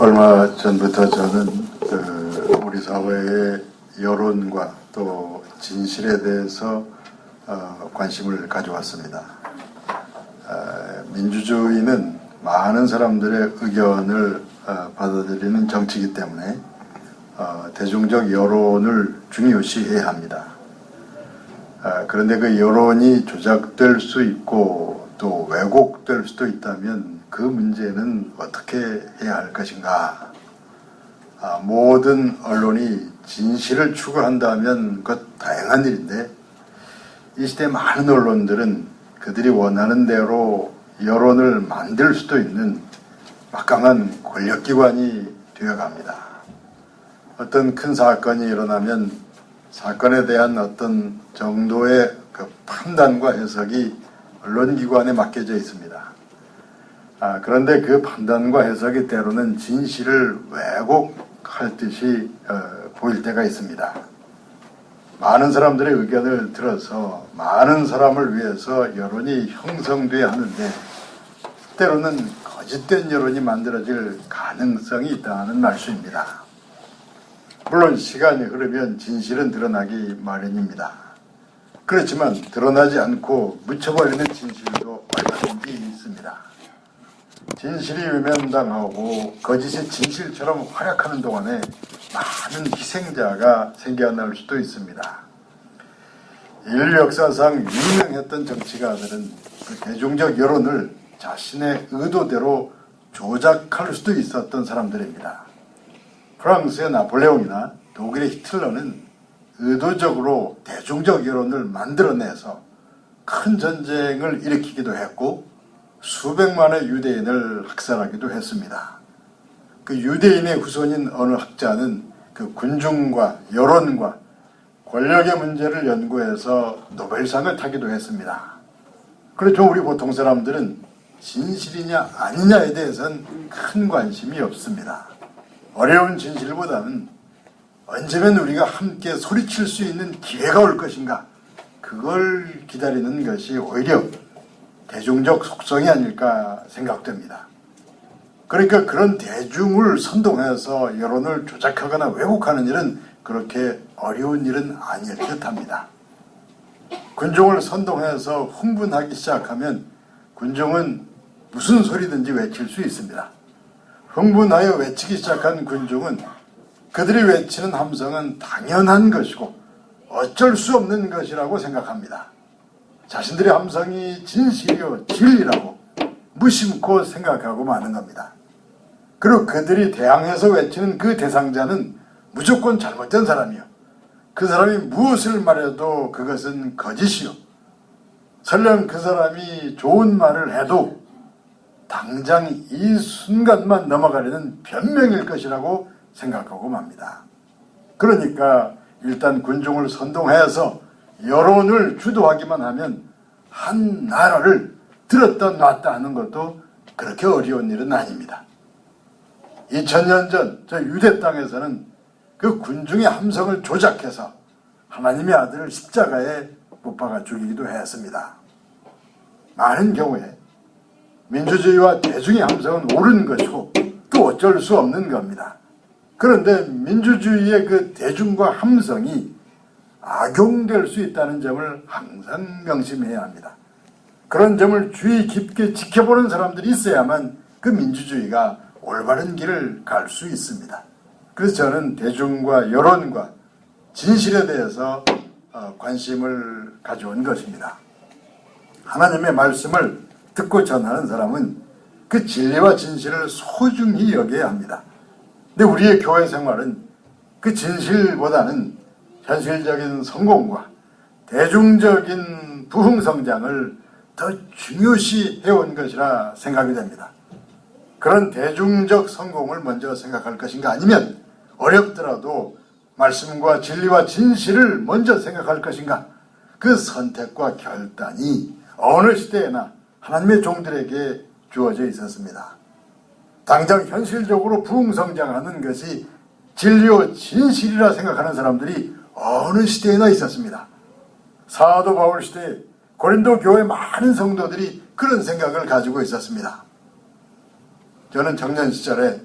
얼마 전부터 저는 우리 사회의 여론과 또 진실에 대해서 관심을 가져왔습니다. 민주주의는 많은 사람들의 의견을 받아들이는 정치이기 때문에 대중적 여론을 중요시해야 합니다. 그런데 그 여론이 조작될 수 있고 또 왜곡될 수도 있다면 그 문제는 어떻게 해야 할 것인가. 모든 언론이 진실을 추구한다면 그것 다양한 일인데 이 시대 많은 언론들은 그들이 원하는 대로 여론을 만들 수도 있는 막강한 권력기관이 되어갑니다. 어떤 큰 사건이 일어나면 사건에 대한 어떤 정도의 그 판단과 해석이 언론기관에 맡겨져 있습니다. 그런데 그 판단과 해석이 때로는 진실을 왜곡할 듯이 보일 때가 있습니다. 많은 사람들의 의견을 들어서 많은 사람을 위해서 여론이 형성돼야 하는데 때로는 거짓된 여론이 만들어질 가능성이 있다는 말씀입니다. 물론 시간이 흐르면 진실은 드러나기 마련입니다. 그렇지만 드러나지 않고 묻혀버리는 진실도 얼마든지 있습니다. 진실이 외면당하고 거짓이 진실처럼 활약하는 동안에 많은 희생자가 생겨날 수도 있습니다. 인류 역사상 유명했던 정치가들은 그 대중적 여론을 자신의 의도대로 조작할 수도 있었던 사람들입니다. 프랑스의 나폴레옹이나 독일의 히틀러는 의도적으로 대중적 여론을 만들어내서 큰 전쟁을 일으키기도 했고 수백만의 유대인을 학살하기도 했습니다. 그 유대인의 후손인 어느 학자는 그 군중과 여론과 권력의 문제를 연구해서 노벨상을 타기도 했습니다. 그렇죠. 우리 보통 사람들은 진실이냐 아니냐에 대해서는 큰 관심이 없습니다. 어려운 진실보다는 언제면 우리가 함께 소리칠 수 있는 기회가 올 것인가, 그걸 기다리는 것이 오히려 대중적 속성이 아닐까 생각됩니다. 그러니까 그런 대중을 선동해서 여론을 조작하거나 왜곡하는 일은 그렇게 어려운 일은 아닐 듯합니다. 군중을 선동해서 흥분하기 시작하면 군중은 무슨 소리든지 외칠 수 있습니다. 흥분하여 외치기 시작한 군중은 그들이 외치는 함성은 당연한 것이고 어쩔 수 없는 것이라고 생각합니다. 자신들의 함성이 진실이요 진리라고 무심코 생각하고 마는 겁니다. 그리고 그들이 대항해서 외치는 그 대상자는 무조건 잘못된 사람이요, 그 사람이 무엇을 말해도 그것은 거짓이요, 설령 그 사람이 좋은 말을 해도 당장 이 순간만 넘어가려는 변명일 것이라고 생각하고 맙니다. 그러니까 일단 군중을 선동해서 여론을 주도하기만 하면 한 나라를 들었다 놨다 하는 것도 그렇게 어려운 일은 아닙니다. 2000년 전 저 유대 땅에서는 그 군중의 함성을 조작해서 하나님의 아들을 십자가에 못 박아 죽이기도 했습니다. 많은 경우에 민주주의와 대중의 함성은 옳은 것이고 또 어쩔 수 없는 겁니다. 그런데 민주주의의 그 대중과 함성이 악용될 수 있다는 점을 항상 명심해야 합니다. 그런 점을 주의 깊게 지켜보는 사람들이 있어야만 그 민주주의가 올바른 길을 갈 수 있습니다. 그래서 저는 대중과 여론과 진실에 대해서 관심을 가져온 것입니다. 하나님의 말씀을 듣고 전하는 사람은 그 진리와 진실을 소중히 여겨야 합니다. 근데 우리의 교회 생활은 그 진실보다는 현실적인 성공과 대중적인 부흥성장을 더 중요시 해온 것이라 생각이 됩니다. 그런 대중적 성공을 먼저 생각할 것인가, 아니면 어렵더라도 말씀과 진리와 진실을 먼저 생각할 것인가, 그 선택과 결단이 어느 시대에나 하나님의 종들에게 주어져 있었습니다. 당장 현실적으로 부흥성장하는 것이 진리요 진실이라 생각하는 사람들이 어느 시대에나 있었습니다. 사도 바울 시대에 고린도 교회 많은 성도들이 그런 생각을 가지고 있었습니다. 저는 청년 시절에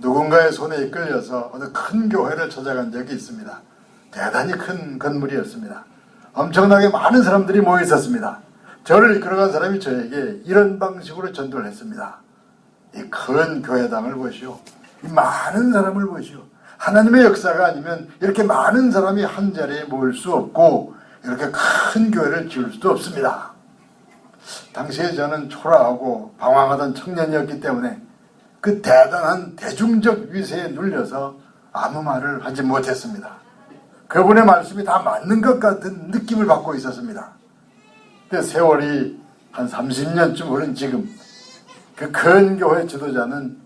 누군가의 손에 이끌려서 어느 큰 교회를 찾아간 적이 있습니다. 대단히 큰 건물이었습니다. 엄청나게 많은 사람들이 모여 있었습니다. 저를 이끌어간 사람이 저에게 이런 방식으로 전도를 했습니다. 이 큰 교회당을 보시오. 이 많은 사람을 보시오. 하나님의 역사가 아니면 이렇게 많은 사람이 한 자리에 모일 수 없고 이렇게 큰 교회를 지을 수도 없습니다. 당시에 저는 초라하고 방황하던 청년이었기 때문에 그 대단한 대중적 위세에 눌려서 아무 말을 하지 못했습니다. 그분의 말씀이 다 맞는 것 같은 느낌을 받고 있었습니다. 근데 세월이 한 30년쯤 흐른 지금 그 큰 교회 지도자는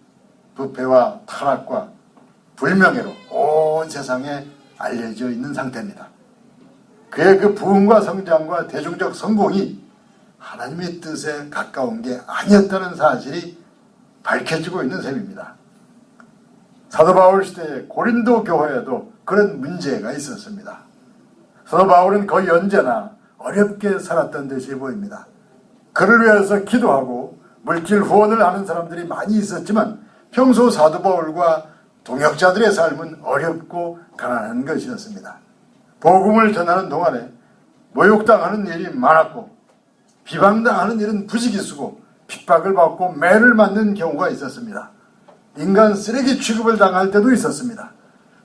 부패와 타락과 불명예로 온 세상에 알려져 있는 상태입니다. 그의 그 부흥과 성장과 대중적 성공이 하나님의 뜻에 가까운 게 아니었다는 사실이 밝혀지고 있는 셈입니다. 사도 바울 시대에 고린도 교회에도 그런 문제가 있었습니다. 사도 바울은 거의 언제나 어렵게 살았던 듯이 보입니다. 그를 위해서 기도하고 물질 후원을 하는 사람들이 많이 있었지만 평소 사도 바울과 동역자들의 삶은 어렵고 가난한 것이었습니다. 복음을 전하는 동안에 모욕당하는 일이 많았고 비방당하는 일은 부지기수고 핍박을 받고 매를 맞는 경우가 있었습니다. 인간 쓰레기 취급을 당할 때도 있었습니다.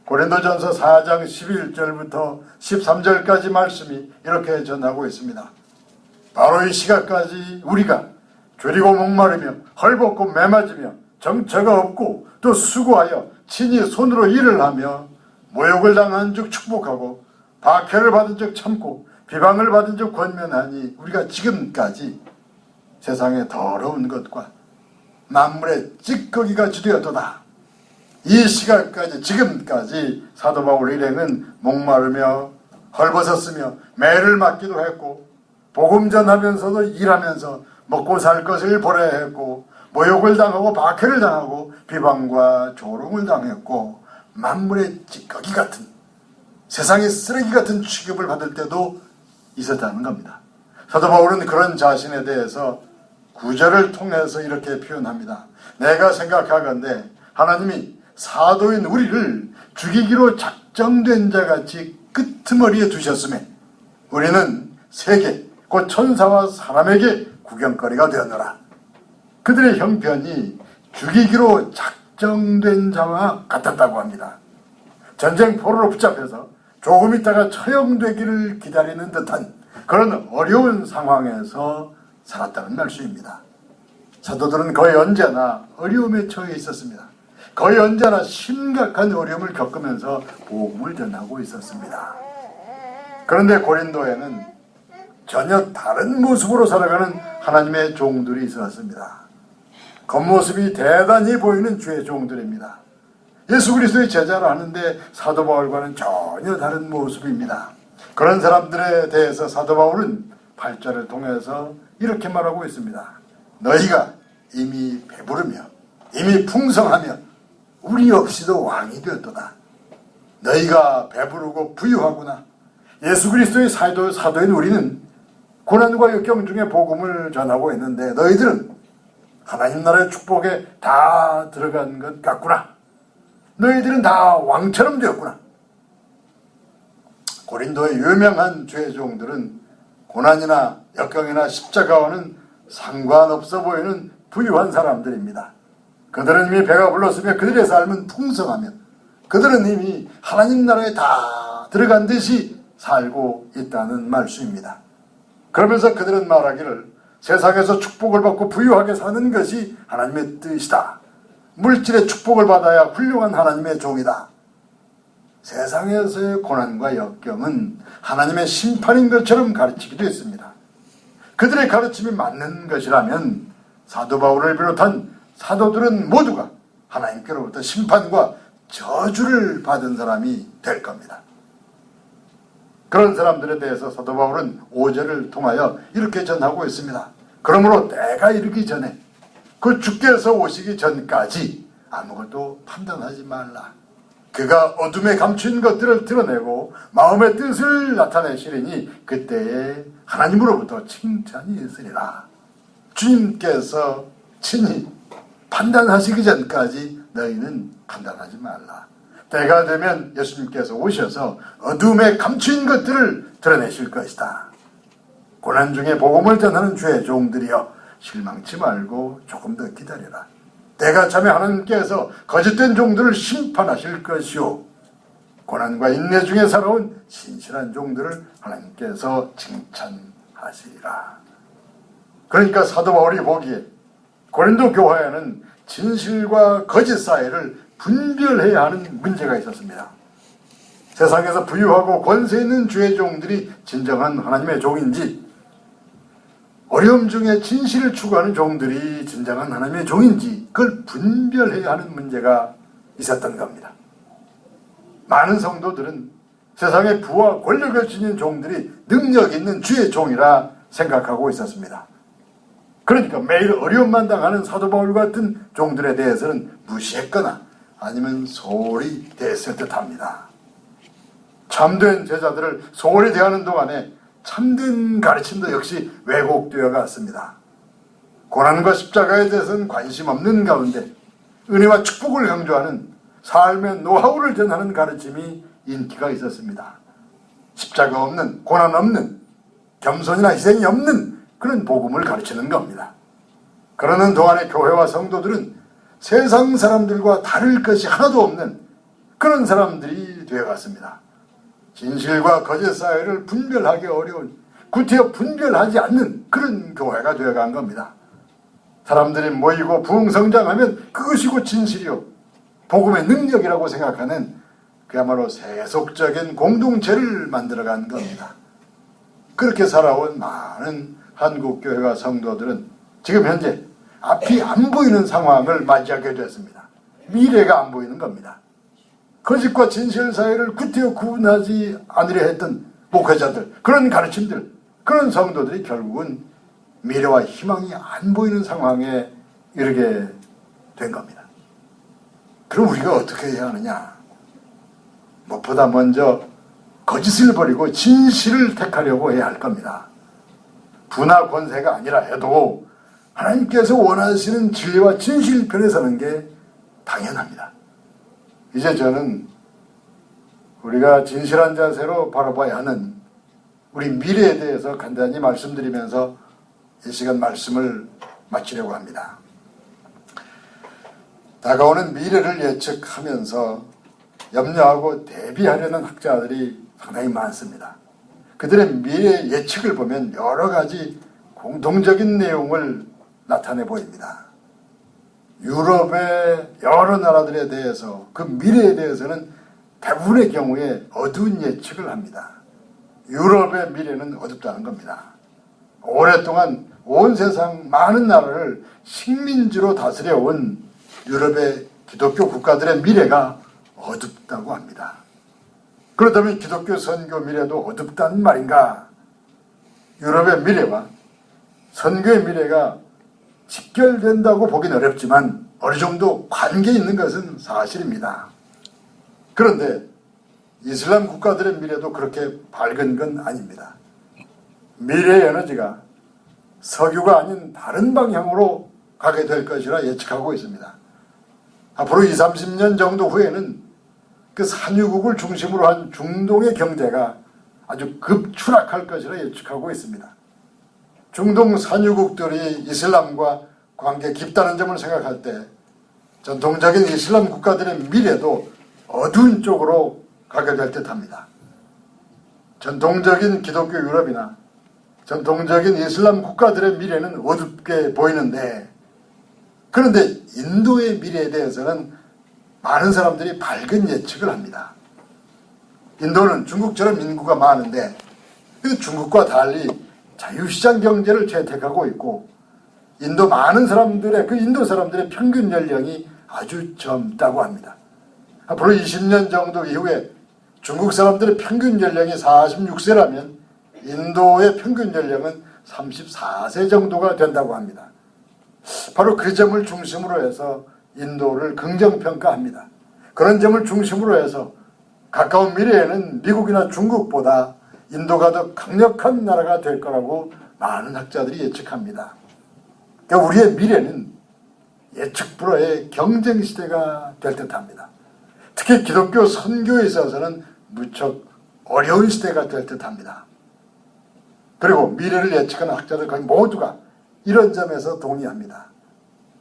고린도전서 4장 11절부터 13절까지 말씀이 이렇게 전하고 있습니다. 바로 이 시각까지 우리가 졸이고 목마르며 헐벗고 매맞으며 정처가 없고 또 수고하여 친히 손으로 일을 하며 모욕을 당한 즉 축복하고 박해를 받은 즉 참고 비방을 받은 즉 권면하니 우리가 지금까지 세상의 더러운 것과 만물의 찌꺼기가 주되었도다. 이 시간까지 지금까지 사도 바울 일행은 목마르며 헐벗었으며 매를 맞기도 했고 복음 전하면서도 일하면서 먹고 살 것을 보려야 했고 모욕을 당하고 박해를 당하고 비방과 조롱을 당했고 만물의 찌꺼기 같은 세상의 쓰레기 같은 취급을 받을 때도 있었다는 겁니다. 사도 바울은 그런 자신에 대해서 구절을 통해서 이렇게 표현합니다. 내가 생각하건대 하나님이 사도인 우리를 죽이기로 작정된 자같이 끄트머리에 두셨음에 우리는 세계 곧 천사와 사람에게 구경거리가 되었노라. 그들의 형편이 죽이기로 작정된 자와 같았다고 합니다. 전쟁 포로로 붙잡혀서 조금 있다가 처형되기를 기다리는 듯한 그런 어려운 상황에서 살았다는 말씀입니다. 사도들은 거의 언제나 어려움에 처해 있었습니다. 거의 언제나 심각한 어려움을 겪으면서 복음을 전하고 있었습니다. 그런데 고린도에는 전혀 다른 모습으로 살아가는 하나님의 종들이 있었습니다. 겉모습이 대단히 보이는 주의 종들입니다. 예수 그리스도의 제자를 하는데 사도 바울과는 전혀 다른 모습입니다. 그런 사람들에 대해서 사도 바울은 8절을 통해서 이렇게 말하고 있습니다. 너희가 이미 배부르며 이미 풍성하며 우리 없이도 왕이 되었도다. 너희가 배부르고 부유하구나. 예수 그리스도의 사도인 우리는 고난과 역경 중에 복음을 전하고 있는데 너희들은 하나님 나라의 축복에 다 들어간 것 같구나. 너희들은 다 왕처럼 되었구나. 고린도의 유명한 주의 종들은 고난이나 역경이나 십자가와는 상관없어 보이는 부유한 사람들입니다. 그들은 이미 배가 불렀으며 그들의 삶은 풍성하며 그들은 이미 하나님 나라에 다 들어간 듯이 살고 있다는 말씀입니다. 그러면서 그들은 말하기를 세상에서 축복을 받고 부유하게 사는 것이 하나님의 뜻이다. 물질의 축복을 받아야 훌륭한 하나님의 종이다. 세상에서의 고난과 역경은 하나님의 심판인 것처럼 가르치기도 했습니다. 그들의 가르침이 맞는 것이라면 사도 바울을 비롯한 사도들은 모두가 하나님께로부터 심판과 저주를 받은 사람이 될 겁니다. 그런 사람들에 대해서 사도 바울은 5절을 통하여 이렇게 전하고 있습니다. 그러므로 때가 이르기 전에 그 주께서 오시기 전까지 아무것도 판단하지 말라. 그가 어둠에 감춘 것들을 드러내고 마음의 뜻을 나타내시리니 그때에 하나님으로부터 칭찬이 있으리라. 주님께서 친히 판단하시기 전까지 너희는 판단하지 말라. 때가 되면 예수님께서 오셔서 어둠에 감추인 것들을 드러내실 것이다. 고난 중에 복음을 전하는 주의 종들이여 실망치 말고 조금 더 기다려라. 때가 차면 하나님께서 거짓된 종들을 심판하실 것이요 고난과 인내 중에 살아온 신실한 종들을 하나님께서 칭찬하시리라. 그러니까 사도 바울이 보기에 고린도 교회에는 진실과 거짓 사이를 분별해야 하는 문제가 있었습니다. 세상에서 부유하고 권세 있는 주의 종들이 진정한 하나님의 종인지, 어려움 중에 진실을 추구하는 종들이 진정한 하나님의 종인지 그걸 분별해야 하는 문제가 있었던 겁니다. 많은 성도들은 세상의 부와 권력을 지닌 종들이 능력 있는 주의 종이라 생각하고 있었습니다. 그러니까 매일 어려움만 당하는 사도 바울 같은 종들에 대해서는 무시했거나 아니면 소홀히 대했을 듯합니다. 참된 제자들을 소홀히 대하는 동안에 참된 가르침도 역시 왜곡되어 갔습니다. 고난과 십자가에 대해서는 관심 없는 가운데 은혜와 축복을 강조하는 삶의 노하우를 전하는 가르침이 인기가 있었습니다. 십자가 없는, 고난 없는, 겸손이나 희생이 없는 그런 복음을 가르치는 겁니다. 그러는 동안에 교회와 성도들은 세상 사람들과 다를 것이 하나도 없는 그런 사람들이 되어갔습니다. 진실과 거짓 사이를 분별하기 어려운, 구태여 분별하지 않는 그런 교회가 되어간 겁니다. 사람들이 모이고 부흥성장하면 그것이 곧 진실이요 복음의 능력이라고 생각하는 그야말로 세속적인 공동체를 만들어간 겁니다. 그렇게 살아온 많은 한국교회와 성도들은 지금 현재 앞이 안 보이는 상황을 맞이하게 됐습니다. 미래가 안 보이는 겁니다. 거짓과 진실 사이를 구태여 구분하지 않으려 했던 목회자들, 그런 가르침들, 그런 성도들이 결국은 미래와 희망이 안 보이는 상황에 이르게 된 겁니다. 그럼 우리가 어떻게 해야 하느냐? 무엇보다 먼저 거짓을 버리고 진실을 택하려고 해야 할 겁니다. 부나 권세가 아니라 해도 하나님께서 원하시는 진리와 진실 편에 서는 게 당연합니다. 이제 저는 우리가 진실한 자세로 바라봐야 하는 우리 미래에 대해서 간단히 말씀드리면서 이 시간 말씀을 마치려고 합니다. 다가오는 미래를 예측하면서 염려하고 대비하려는 학자들이 상당히 많습니다. 그들의 미래 예측을 보면 여러 가지 공통적인 내용을 나타내 보입니다. 유럽의 여러 나라들에 대해서 그 미래에 대해서는 대부분의 경우에 어두운 예측을 합니다. 유럽의 미래는 어둡다는 겁니다. 오랫동안 온 세상 많은 나라를 식민지로 다스려온 유럽의 기독교 국가들의 미래가 어둡다고 합니다. 그렇다면 기독교 선교 미래도 어둡다는 말인가? 유럽의 미래와 선교의 미래가 직결된다고 보긴 어렵지만 어느 정도 관계 있는 것은 사실입니다. 그런데 이슬람 국가들의 미래도 그렇게 밝은 건 아닙니다. 미래의 에너지가 석유가 아닌 다른 방향으로 가게 될 것이라 예측하고 있습니다. 앞으로 20, 30년 정도 후에는 그 산유국을 중심으로 한 중동의 경제가 아주 급추락할 것이라 예측하고 있습니다. 중동 산유국들이 이슬람과 관계 깊다는 점을 생각할 때 전통적인 이슬람 국가들의 미래도 어두운 쪽으로 가게 될 듯합니다. 전통적인 기독교 유럽이나 전통적인 이슬람 국가들의 미래는 어둡게 보이는데, 그런데 인도의 미래에 대해서는 많은 사람들이 밝은 예측을 합니다. 인도는 중국처럼 인구가 많은데 중국과 달리 자유시장 경제를 채택하고 있고, 인도 많은 사람들의 인도 사람들의 평균 연령이 아주 젊다고 합니다. 앞으로 20년 정도 이후에 중국 사람들의 평균 연령이 46세라면 인도의 평균 연령은 34세 정도가 된다고 합니다. 바로 그 점을 중심으로 해서 인도를 긍정평가합니다. 그런 점을 중심으로 해서 가까운 미래에는 미국이나 중국보다 인도가 더 강력한 나라가 될 거라고 많은 학자들이 예측합니다. 그러니까 우리의 미래는 예측 불허의 경쟁 시대가 될 듯합니다. 특히 기독교 선교에 있어서는 무척 어려운 시대가 될 듯합니다. 그리고 미래를 예측하는 학자들 거의 모두가 이런 점에서 동의합니다.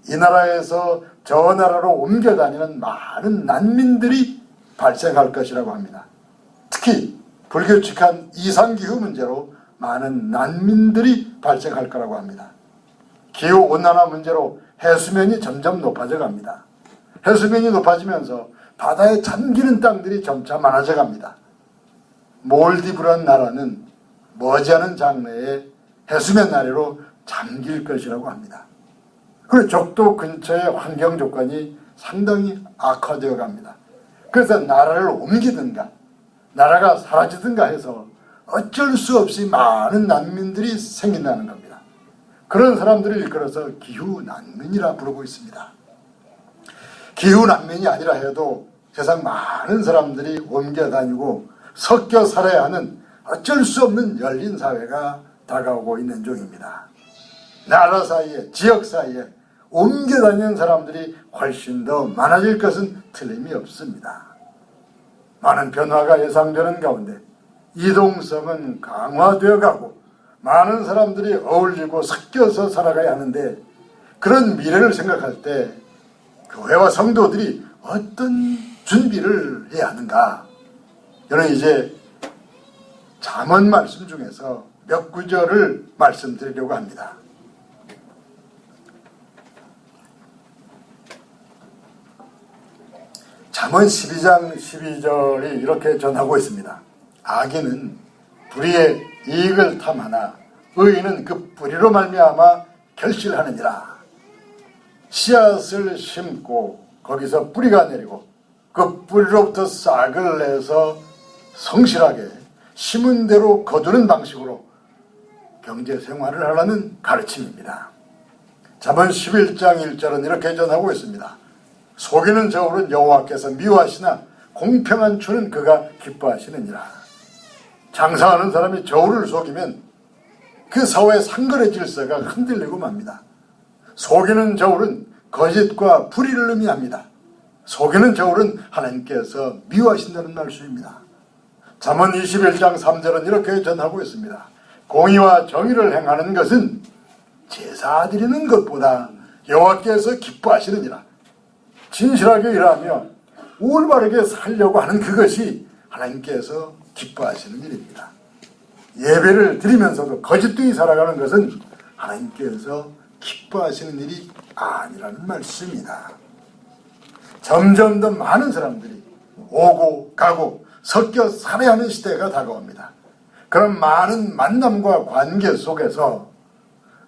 이 나라에서 저 나라로 옮겨 다니는 많은 난민들이 발생할 것이라고 합니다. 특히 불규칙한 이상기후 문제로 많은 난민들이 발생할 거라고 합니다. 기후온난화 문제로 해수면이 점점 높아져 갑니다. 해수면이 높아지면서 바다에 잠기는 땅들이 점차 많아져 갑니다. 몰디브라는 나라는 머지않은 장래에 해수면 아래로 잠길 것이라고 합니다. 그리고 적도 근처의 환경 조건이 상당히 악화되어 갑니다. 그래서 나라를 옮기든가 나라가 사라지든가 해서 어쩔 수 없이 많은 난민들이 생긴다는 겁니다. 그런 사람들을 일컬어서 기후난민이라 부르고 있습니다. 기후난민이 아니라 해도 세상 많은 사람들이 옮겨 다니고 섞여 살아야 하는 어쩔 수 없는 열린 사회가 다가오고 있는 중입니다. 나라 사이에, 지역 사이에 옮겨 다니는 사람들이 훨씬 더 많아질 것은 틀림이 없습니다. 많은 변화가 예상되는 가운데 이동성은 강화되어 가고 많은 사람들이 어울리고 섞여서 살아가야 하는데 그런 미래를 생각할 때 교회와 성도들이 어떤 준비를 해야 하는가? 저는 이제 잠언 말씀 중에서 몇 구절을 말씀드리려고 합니다. 잠언 12장 12절이 이렇게 전하고 있습니다. 악인은 불의의 이익을 탐하나 의인은 그 뿌리로 말미암아 결실하느니라. 씨앗을 심고 거기서 뿌리가 내리고 그 뿌리로부터 싹을 내서 성실하게 심은 대로 거두는 방식으로 경제 생활을 하라는 가르침입니다. 잠언 11장 1절은 이렇게 전하고 있습니다. 속이는 저울은 여호와께서 미워하시나 공평한 추는 그가 기뻐하시느니라. 장사하는 사람이 저울을 속이면 그 사회의 상거래 질서가 흔들리고 맙니다. 속이는 저울은 거짓과 불의를 의미합니다. 속이는 저울은 하나님께서 미워하신다는 말씀입니다. 잠언 21장 3절은 이렇게 전하고 있습니다. 공의와 정의를 행하는 것은 제사 드리는 것보다 여호와께서 기뻐하시느니라. 진실하게 일하며 올바르게 살려고 하는 그것이 하나님께서 기뻐하시는 일입니다. 예배를 드리면서도 거짓되이 살아가는 것은 하나님께서 기뻐하시는 일이 아니라는 말씀입니다. 점점 더 많은 사람들이 오고 가고 섞여 살아야 하는 시대가 다가옵니다. 그런 많은 만남과 관계 속에서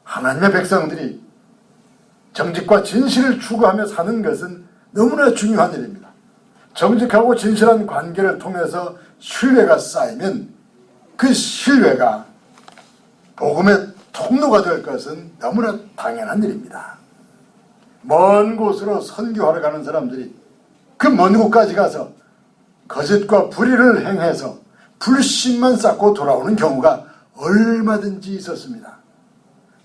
하나님의 백성들이 정직과 진실을 추구하며 사는 것은 너무나 중요한 일입니다. 정직하고 진실한 관계를 통해서 신뢰가 쌓이면 그 신뢰가 복음의 통로가 될 것은 너무나 당연한 일입니다. 먼 곳으로 선교하러 가는 사람들이 그 먼 곳까지 가서 거짓과 불의를 행해서 불신만 쌓고 돌아오는 경우가 얼마든지 있었습니다.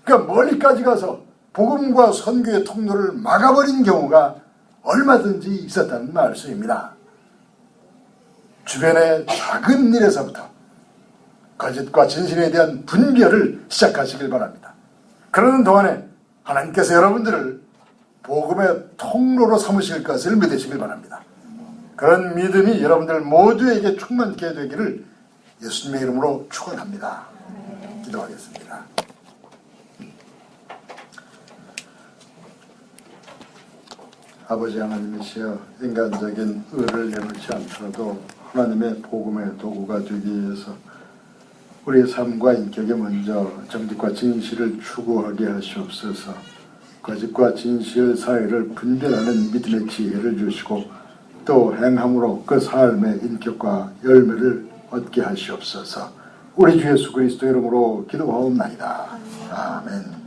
그러니까 멀리까지 가서 복음과 선교의 통로를 막아버린 경우가 얼마든지 있었다는 말씀입니다. 주변의 작은 일에서부터 거짓과 진실에 대한 분별을 시작하시길 바랍니다. 그러는 동안에 하나님께서 여러분들을 복음의 통로로 삼으실 것을 믿으시길 바랍니다. 그런 믿음이 여러분들 모두에게 충만케 되기를 예수님의 이름으로 축원합니다. 기도하겠습니다. 아버지 하나님이시여, 인간적인 의를 내놓지 않더라도 하나님의 복음의 도구가 되기 위해서 우리의 삶과 인격에 먼저 정직과 진실을 추구하게 하시옵소서. 거짓과 진실 사이를 분별하는 믿음의 지혜를 주시고 또 행함으로 그 삶의 인격과 열매를 얻게 하시옵소서. 우리 주 예수 그리스도 이름으로 기도하옵나이다. 아멘.